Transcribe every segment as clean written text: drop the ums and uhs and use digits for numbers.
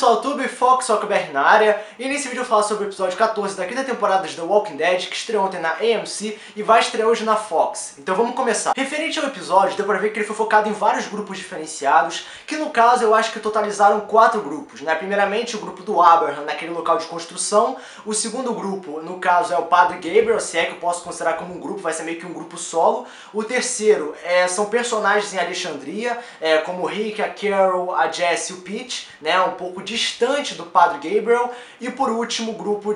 pessoal, tudo bem? Fox Huckleberry na área, e nesse vídeo eu vou falar sobre o episódio 14 da quinta temporada de The Walking Dead, que estreou ontem na AMC e vai estrear hoje na Fox. Então vamos começar. Referente ao episódio, deu pra ver que ele foi focado em vários grupos diferenciados, que no caso eu acho que totalizaram 4 grupos, né? Primeiramente o grupo do Abraham, naquele local de construção. O segundo grupo, no caso, é o Padre Gabriel, se é que eu posso considerar como um grupo, vai ser meio que um grupo solo. O terceiro são personagens em Alexandria, como o Rick, a Carol, a Jess e o Pete, né? Um pouco distante do Padre Gabriel. E por último, o grupo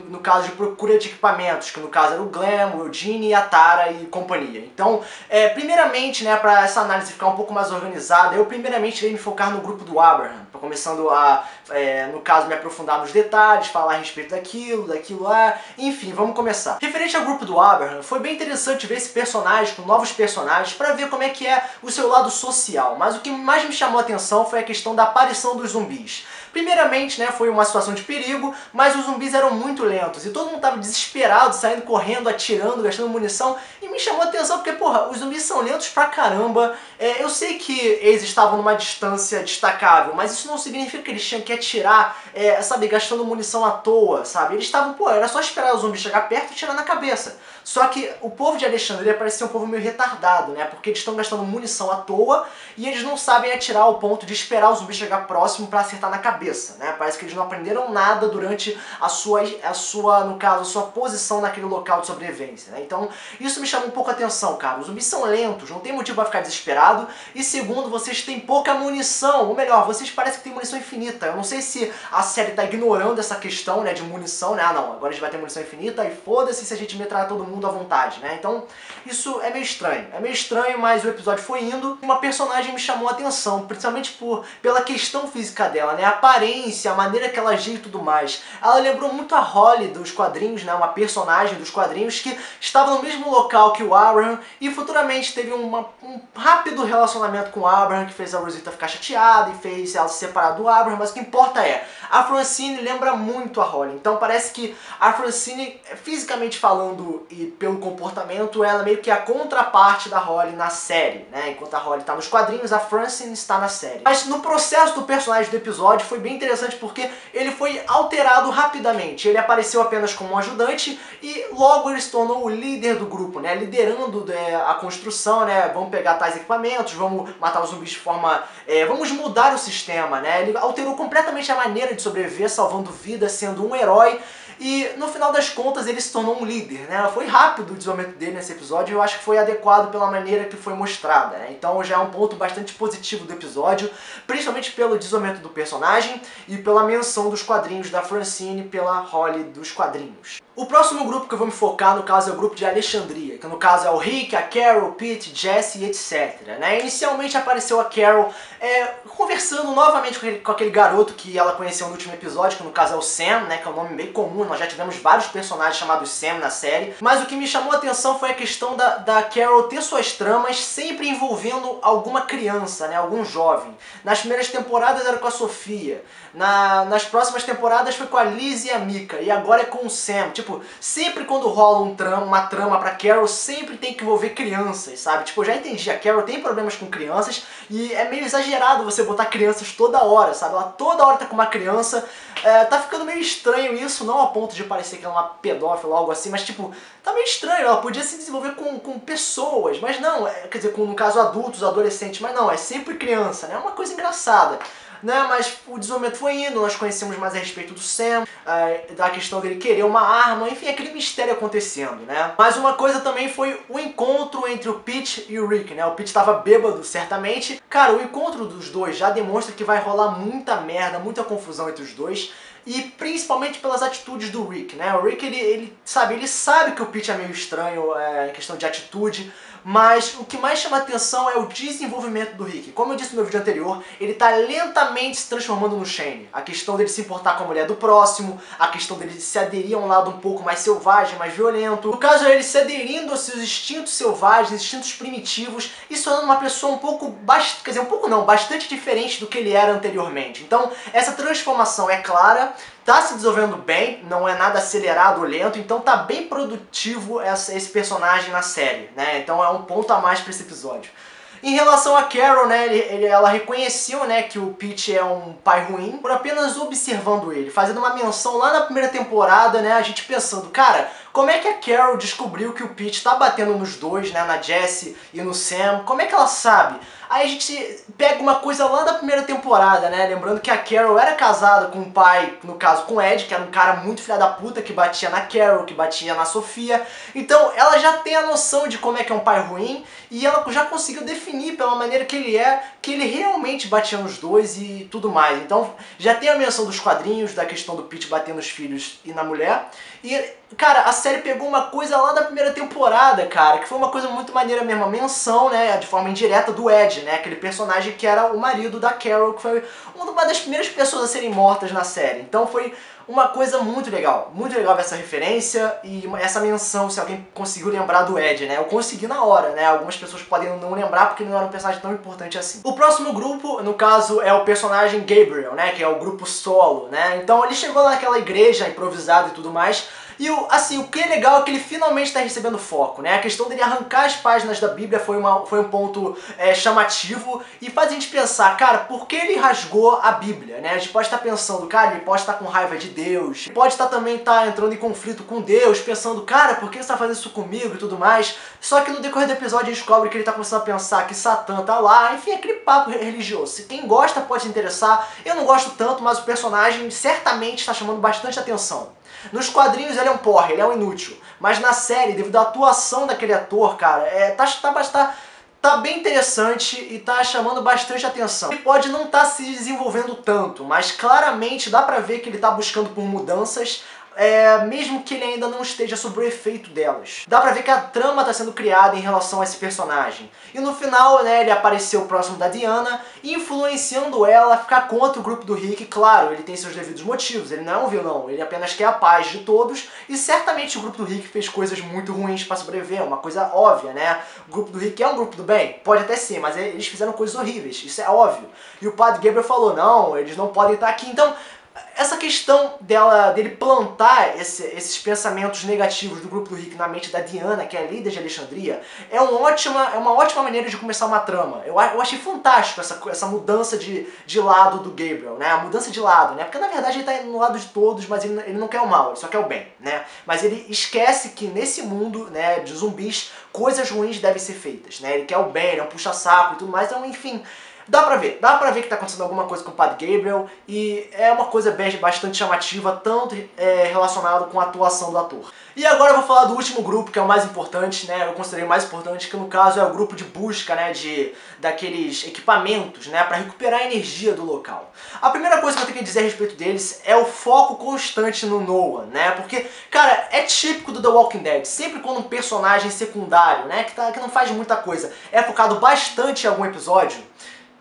no caso, de procura de equipamentos, que no caso era o Glenn, o Eugene, a Tara e companhia. Então, primeiramente, né, para essa análise ficar um pouco mais organizada, eu primeiramente irei me focar no grupo do Abraham, começando a, no caso, me aprofundar nos detalhes, falar a respeito daquilo lá, enfim, vamos começar. Referente ao grupo do Abraham, foi bem interessante ver esse personagem com novos personagens para ver como é que é o seu lado social, mas o que mais me chamou a atenção foi a questão da aparição dos zumbis. Primeiramente, né, foi uma situação de perigo, mas os zumbis eram muito lentos e todo mundo estava desesperado, saindo correndo, atirando, gastando munição, e me chamou a atenção porque, porra, os zumbis são lentos pra caramba. Eu sei que eles estavam numa distância destacável, mas isso não significa que eles tinham que atirar, sabe, gastando munição à toa, sabe? Eles estavam, pô, era só esperar o zumbi chegar perto e atirar na cabeça. Só que o povo de Alexandria parece ser um povo meio retardado, né? Porque eles estão gastando munição à toa e eles não sabem atirar ao ponto de esperar o zumbi chegar próximo pra acertar na cabeça, né? Parece que eles não aprenderam nada durante a sua, no caso, a sua posição naquele local de sobrevivência, né? Então, isso me chamou um pouco a atenção, cara. Os zumbis são lentos, não tem motivo pra ficar desesperado. E segundo, vocês têm pouca munição. Ou melhor, vocês parecem que têm munição infinita. Eu não sei se a série tá ignorando essa questão, né, de munição, né? Ah, não, agora a gente vai ter munição infinita e foda-se se a gente metralhar todo mundo à vontade, né? Então, isso é meio estranho. É meio estranho, mas o episódio foi indo. Uma personagem me chamou a atenção, principalmente pela questão física dela, né? A aparência, a maneira que ela agia e tudo mais. Ela lembrou muito a Holly dos quadrinhos, né? Uma personagem dos quadrinhos que estava no mesmo local que o Abraham e futuramente teve um rápido relacionamento com o Abraham que fez a Rosita ficar chateada e fez ela se separar do Abraham, mas o que importa é, a Francine lembra muito a Holly. Então parece que a Francine, fisicamente falando e pelo comportamento, ela é meio que a contraparte da Holly na série, né? Enquanto a Holly está nos quadrinhos, a Francine está na série. Mas no processo do personagem do episódio foi bem interessante porque ele foi alterado rapidamente. Ele apareceu apenas como um ajudante e logo ele se tornou o líder do grupo, né? Liderando a construção, né? Vamos pegar tais equipamentos, vamos matar os zumbis de forma... vamos mudar o sistema, né? Ele alterou completamente a maneira de sobreviver, salvando vidas, sendo um herói. E no final das contas ele se tornou um líder, né? Foi rápido o desenvolvimento dele nesse episódio e eu acho que foi adequado pela maneira que foi mostrada, né? Então já é um ponto bastante positivo do episódio, principalmente pelo desenvolvimento do personagem e pela menção dos quadrinhos da Francine pela Holly dos quadrinhos. O próximo grupo que eu vou me focar, no caso, é o grupo de Alexandria, que no caso é o Rick, a Carol, o Pete, Jesse e etc, né? Inicialmente apareceu a Carol conversando novamente com aquele garoto que ela conheceu no último episódio, que no caso é o Sam, né? Que é um nome bem comum, nós já tivemos vários personagens chamados Sam na série. Mas o que me chamou a atenção foi a questão da Carol ter suas tramas sempre envolvendo alguma criança, né? Algum jovem. Nas primeiras temporadas era com a Sofia, nas próximas temporadas foi com a Liz e a Mika, e agora é com o Sam. Tipo, sempre quando rola uma trama pra Carol, sempre tem que envolver crianças, sabe? Tipo, eu já entendi, a Carol tem problemas com crianças e é meio exagerado você botar crianças toda hora, sabe? Ela toda hora tá com uma criança, tá ficando meio estranho isso, não a ponto de parecer que ela é uma pedófila ou algo assim, mas tipo, tá meio estranho, ela podia se desenvolver com pessoas, mas não, quer dizer, no caso adultos, adolescentes, mas não, é sempre criança, né? É uma coisa engraçada. Né, mas o desenvolvimento foi indo, nós conhecemos mais a respeito do Sam, da questão dele querer uma arma, enfim, aquele mistério acontecendo, né. Mas uma coisa também foi o encontro entre o Pete e o Rick, né, o Pete estava bêbado, certamente. Cara, o encontro dos dois já demonstra que vai rolar muita merda, muita confusão entre os dois, e principalmente pelas atitudes do Rick, né, o Rick, ele sabe que o Pete é meio estranho em questão de atitude, mas o que mais chama atenção é o desenvolvimento do Rick. Como eu disse no meu vídeo anterior, ele tá lentamente se transformando no Shane. A questão dele se importar com a mulher do próximo, a questão dele se aderir a um lado um pouco mais selvagem, mais violento. No caso, ele se aderindo aos seus instintos selvagens, instintos primitivos, e se tornando uma pessoa um pouco, quer dizer, um pouco não, bastante diferente do que ele era anteriormente. Então, essa transformação é clara, tá se desenvolvendo bem, não é nada acelerado ou lento, então tá bem produtivo esse personagem na série, né? Então é um ponto a mais para esse episódio. Em relação a Carol, né, ela reconheceu, né, que o Pete é um pai ruim por apenas observando ele, fazendo uma menção lá na primeira temporada, né, a gente pensando, cara, como é que a Carol descobriu que o Pete tá batendo nos dois, né, na Jessie e no Sam? Como é que ela sabe? Aí a gente pega uma coisa lá da primeira temporada, né, lembrando que a Carol era casada com o pai, no caso com o Ed, que era um cara muito filha da puta, que batia na Carol, que batia na Sofia. Então ela já tem a noção de como é que é um pai ruim, e ela já conseguiu definir pela maneira que ele é, que ele realmente batia nos dois e tudo mais. Então já tem a menção dos quadrinhos, da questão do Pete bater nos filhos e na mulher. E, cara, a série pegou uma coisa lá da primeira temporada, cara, que foi uma coisa muito maneira mesmo, a menção, né, de forma indireta do Ed, né, aquele personagem que era o marido da Carol, que foi uma das primeiras pessoas a serem mortas na série. Então foi uma coisa muito legal ver essa referência e essa menção, se alguém conseguiu lembrar do Ed, né? Eu consegui na hora, né? Algumas pessoas podem não lembrar porque não era um personagem tão importante assim. O próximo grupo, no caso, é o personagem Gabriel, né? Que é o grupo solo, né? Então ele chegou naquela igreja improvisada e tudo mais. E o que é legal é que ele finalmente está recebendo foco, né? A questão dele arrancar as páginas da Bíblia foi um ponto chamativo e faz a gente pensar, cara, por que ele rasgou a Bíblia, né? A gente pode estar pensando, cara, ele pode estar com raiva de Deus, ele pode também estar entrando em conflito com Deus, pensando, cara, por que você está fazendo isso comigo e tudo mais. Só que no decorrer do episódio a gente descobre que ele está começando a pensar que Satã tá lá, enfim, aquele papo religioso. Quem gosta pode se interessar, eu não gosto tanto, mas o personagem certamente está chamando bastante atenção. Nos quadrinhos ele é um porre, ele é um inútil. Mas na série, devido à atuação daquele ator, cara, tá bem interessante e tá chamando bastante atenção. Ele pode não estar se desenvolvendo tanto, mas claramente dá pra ver que ele tá buscando por mudanças, mesmo que ele ainda não esteja sob o efeito delas. Dá pra ver que a trama está sendo criada em relação a esse personagem. E no final, né, ele apareceu próximo da Diana, influenciando ela a ficar contra o grupo do Rick. Claro, ele tem seus devidos motivos, ele não é um vilão, ele apenas quer a paz de todos, e certamente o grupo do Rick fez coisas muito ruins para sobreviver, uma coisa óbvia, né? O grupo do Rick é um grupo do bem? Pode até ser, mas eles fizeram coisas horríveis, isso é óbvio. E o padre Gabriel falou, não, eles não podem estar aqui, então essa questão dele plantar esses pensamentos negativos do grupo do Rick na mente da Diana, que é a líder de Alexandria, é uma ótima maneira de começar uma trama. Eu achei fantástico essa mudança de lado do Gabriel, né? A mudança de lado, né? Porque na verdade ele tá no lado de todos, mas ele não quer o mal, ele só quer o bem, né? Mas ele esquece que nesse mundo, né, de zumbis, coisas ruins devem ser feitas, né? Ele quer o bem, ele é um puxa-saco e tudo mais, então enfim. Dá pra ver que tá acontecendo alguma coisa com o Padre Gabriel e é uma coisa bastante chamativa, tanto relacionado com a atuação do ator. E agora eu vou falar do último grupo, que é o mais importante, né? Eu considerei o mais importante, que no caso é o grupo de busca, né? Daqueles equipamentos, né? Pra recuperar a energia do local. A primeira coisa que eu tenho que dizer a respeito deles é o foco constante no Noah, né? Porque, cara, é típico do The Walking Dead. Sempre quando um personagem secundário, né? Que não faz muita coisa, é focado bastante em algum episódio,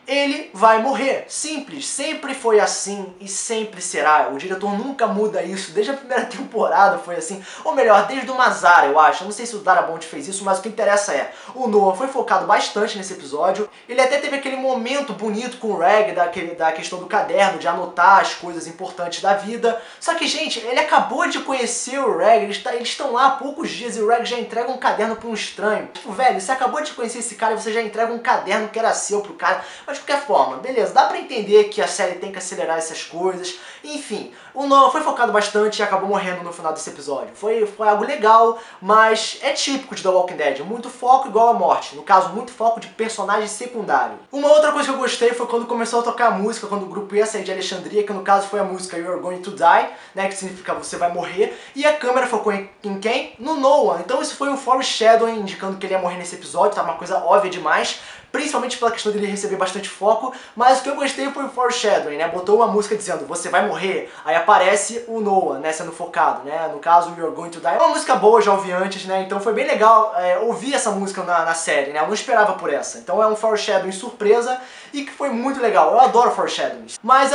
ele vai morrer. Simples, sempre foi assim e sempre será. O diretor nunca muda isso, desde a primeira temporada foi assim. Ou melhor, desde o Mazara, eu acho. Eu não sei se o Darabont fez isso, mas o que interessa é, o Noah foi focado bastante nesse episódio. Ele até teve aquele momento bonito com o Reg, da questão do caderno, de anotar as coisas importantes da vida. Só que, gente, ele acabou de conhecer o Reg, eles estão lá há poucos dias e o Reg já entrega um caderno pra um estranho. Tipo, velho, você acabou de conhecer esse cara e você já entrega um caderno que era seu pro cara. Mas de qualquer forma, beleza, dá pra entender que a série tem que acelerar essas coisas. Enfim, o Noah foi focado bastante e acabou morrendo no final desse episódio. Foi algo legal, mas é típico de The Walking Dead. Muito foco igual a morte. No caso, muito foco de personagem secundário. Uma outra coisa que eu gostei foi quando começou a tocar a música, quando o grupo ia sair de Alexandria, que no caso foi a música You're Going to Die, né, que significa você vai morrer. E a câmera focou em quem? No Noah. Então isso foi um foreshadowing indicando que ele ia morrer nesse episódio, tá uma coisa óbvia demais. Principalmente pela questão dele receber bastante foco, mas o que eu gostei foi o foreshadowing, né? Botou uma música dizendo, você vai morrer, aí aparece o Noah, né, sendo focado, né? No caso, You're Going to Die. É uma música boa, já ouvi antes, né? Então foi bem legal ouvir essa música na série, né? Eu não esperava por essa. Então é um foreshadowing surpresa e que foi muito legal. Eu adoro foreshadowings. Mas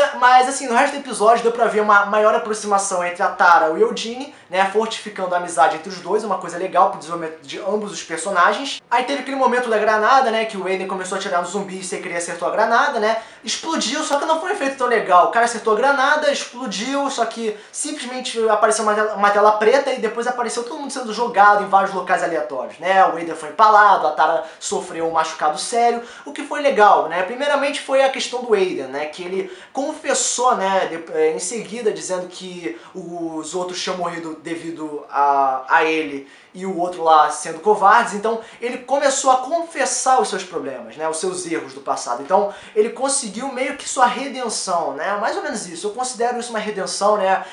assim, no resto do episódio deu pra ver uma maior aproximação entre a Tara e o Eugene, né, fortificando a amizade entre os dois, uma coisa legal pro desenvolvimento de ambos os personagens. Aí teve aquele momento da granada, né, que o Aiden começou a atirar nos zumbis sem querer, acertou a granada, né, explodiu, só que não foi um efeito tão legal. O cara acertou a granada, explodiu, só que simplesmente apareceu uma tela preta e depois apareceu todo mundo sendo jogado em vários locais aleatórios, né, o Aiden foi empalado, a Tara sofreu um machucado sério, o que foi legal, né, primeiramente foi a questão do Aiden, né, que ele confessou, né, em seguida, dizendo que os outros tinham morrido devido a ele e o outro lá sendo covardes, então ele começou a confessar os seus problemas, né, os seus erros do passado. Então ele conseguiu meio que sua redenção, né, mais ou menos isso. Eu considero isso uma redenção, né,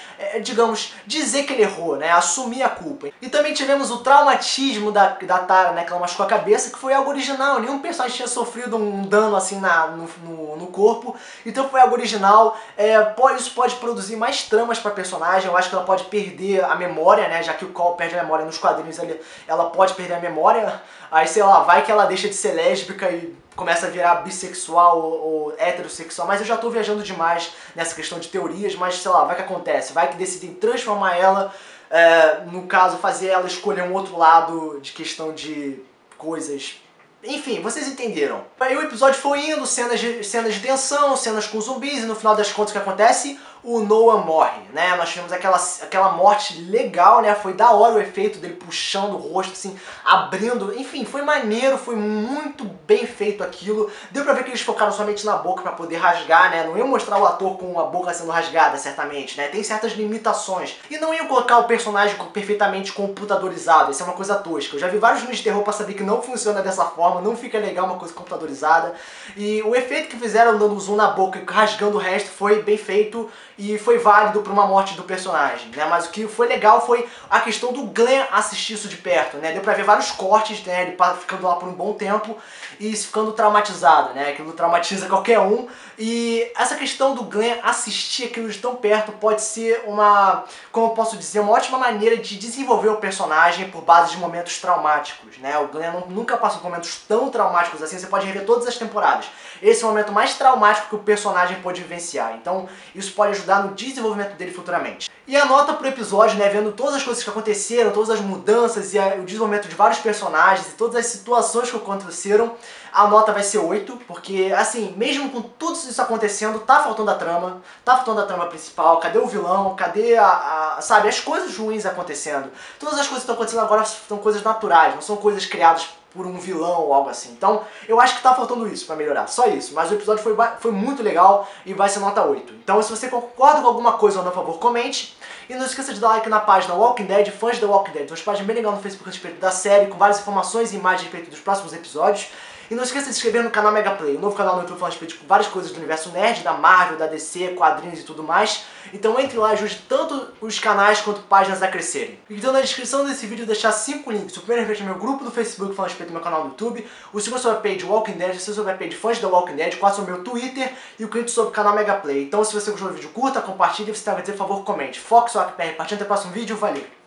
digamos, dizer que ele errou, né, assumir a culpa. E também tivemos o traumatismo da Tara, né, que ela machucou a cabeça, que foi algo original. Nenhum personagem tinha sofrido um dano assim no corpo, então foi algo original. Isso pode produzir mais tramas para personagem. Eu acho que ela pode perder a memória, né, já que o Cole perde a memória nos quadrinhos, ela pode perder a memória. Aí, sei lá, vai que ela deixa de ser lésbica e começa a virar bissexual ou heterossexual, mas eu já tô viajando demais nessa questão de teorias, mas sei lá, vai que acontece, vai que decidem transformar ela, no caso, fazer ela escolher um outro lado de questão de coisas. Enfim, vocês entenderam. Aí o episódio foi indo, cenas de tensão, cenas com zumbis, e no final das contas o que acontece? O Noah morre, né? Nós tivemos aquela morte legal, né? Foi da hora o efeito dele puxando o rosto, assim, abrindo. Enfim, foi maneiro, foi muito bem feito aquilo. Deu pra ver que eles focaram somente na boca pra poder rasgar, né? Não iam mostrar o ator com a boca sendo rasgada, certamente, né? Tem certas limitações. E não iam colocar o personagem perfeitamente computadorizado. Isso é uma coisa tosca. Eu já vi vários filmes de terror pra saber que não funciona dessa forma, não fica legal uma coisa computadorizada. E o efeito que fizeram dando zoom na boca e rasgando o resto foi bem feito e foi válido para uma morte do personagem, né? Mas o que foi legal foi a questão do Glenn assistir isso de perto, né? Deu pra ver vários cortes, né? Ele ficando lá por um bom tempo e ficando traumatizado, né? Aquilo traumatiza qualquer um. E essa questão do Glenn assistir aquilo de tão perto pode ser como eu posso dizer, uma ótima maneira de desenvolver o personagem por base de momentos traumáticos, né? O Glenn nunca passou por momentos tão traumáticos assim, você pode rever todas as temporadas. Esse é o momento mais traumático que o personagem pode vivenciar, então isso pode ajudar no desenvolvimento dele futuramente. E a nota pro episódio, né, vendo todas as coisas que aconteceram, todas as mudanças e o desenvolvimento de vários personagens e todas as situações que aconteceram, a nota vai ser 8, porque, assim, mesmo com tudo isso acontecendo, tá faltando a trama principal, cadê o vilão, cadê sabe, as coisas ruins acontecendo. Todas as coisas que estão acontecendo agora são coisas naturais, não são coisas criadas por um vilão ou algo assim. Então, eu acho que tá faltando isso pra melhorar, só isso. Mas o episódio foi muito legal e vai ser nota 8. Então, se você concorda com alguma coisa ou não, por favor, comente. E não esqueça de dar like na página Walking Dead, fãs da Walking Dead. Uma página bem legal no Facebook a respeito da série, com várias informações e imagens a respeito dos próximos episódios. E não esqueça de se inscrever no canal Mega Play, um novo canal no YouTube falando a respeito de várias coisas do universo nerd, da Marvel, da DC, quadrinhos e tudo mais. Então entre lá e ajude tanto os canais quanto páginas a crescerem. Então na descrição desse vídeo eu vou deixar 5 links. O primeiro é referente ao meu grupo do Facebook falando a respeito do meu canal no YouTube. O segundo sobre a page Walking Dead, o terceiro sobre a page fãs da Walking Dead, o quarto sobre o meu Twitter e o quinto sobre o canal Mega Play. Então se você gostou do vídeo, curta, compartilhe e se você tem a dizer, por favor, comente. Fox, OAKPR, partindo até o próximo vídeo, valeu!